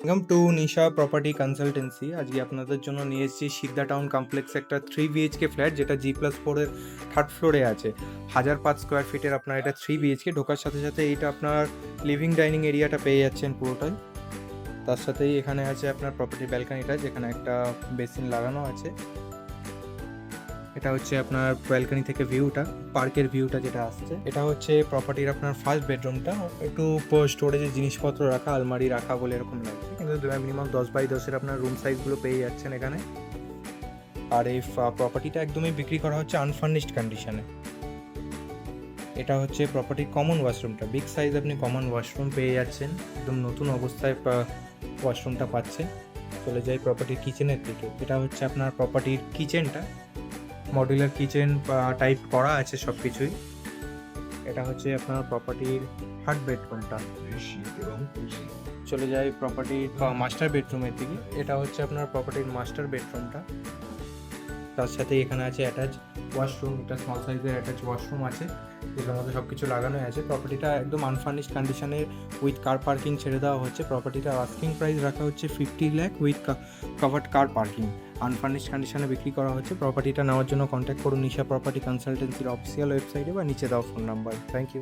Welcome to Nisha property consultancy. আজকে আপনাদের জন্য নিয়ে এসেছি সিদ্ধা টাউন কমপ্লেক্স একটা 3 BHK ফ্ল্যাট, যেটা G+4-এর থার্ড ফ্লোরে আছে। 1005 স্কোয়ার ফিটের আপনার এটা 3 BHK। ঢোকার সাথে সাথে এইটা আপনার লিভিং ডাইনিং এরিয়াটা পেয়ে যাচ্ছেন পুরোটাই। তার সাথেই এখানে আছে আপনার প্রপার্টির ব্যালকানিটা, যেখানে একটা বেসিন লাগানো আছে। এটা হচ্ছে আপনার ব্যালকানি থেকে ভিউটা, পার্কের ভিউটা যেটা আসছে। এটা হচ্ছে প্রপার্টির আপনার ফার্স্ট বেডরুমটা। একটু স্টোরেজের জিনিসপত্র রাখা, আলমারি রাখা বলে এরকম লাগছে, কিন্তু মিনিমাম 10x10-এর আপনার রুম সাইজগুলো পেয়ে যাচ্ছেন এখানে। আর এই প্রপার্টিটা একদমই বিক্রি করা হচ্ছে আনফার্নিশড কন্ডিশনে। এটা হচ্ছে প্রপার্টির কমন ওয়াশরুমটা, বিগ সাইজ আপনি কমন ওয়াশরুম পেয়ে যাচ্ছেন, একদম নতুন অবস্থায় ওয়াশরুমটা পাচ্ছেন। চলে যাই প্রপার্টির কিচেনের দিকে। এটা হচ্ছে আপনার প্রপার্টির কিচেনটা, মডুলার কিচেন টাইপ করা আছে সব কিছুই। এটা হচ্ছে আপনার প্রপার্টির থার্ড বেডরুমটা। চলে যাই প্রপার্টির মাস্টার বেডরুমের দিকে। এটা হচ্ছে আপনার প্রপার্টির মাস্টার বেডরুমটা। তার সাথে এখানে আছে অ্যাটাচ ওয়াশরুম, এটা স্মল সাইজের অ্যাটাচ ওয়াশরুম আছে, যেটার মধ্যে সব কিছু লাগানো আছে। প্রপার্টিটা একদম আনফার্নিশড কন্ডিশনে উইথ কার পার্কিং ছেড়ে দেওয়া হচ্ছে। প্রপার্টিটার আস্কিং প্রাইস রাখা হচ্ছে 50 lakh with covered car parking. Unfurnished কন্ডিশনে বিক্রি করা হচ্ছে। প্রপার্টিটা নেওয়ার জন্য কন্ট্যাক্ট করুন নিশা প্রপার্টি কনসালটেন্সির অফিসিয়াল ওয়েবসাইটে বা নিচে দেওয়া ফোন নাম্বার। Thank you.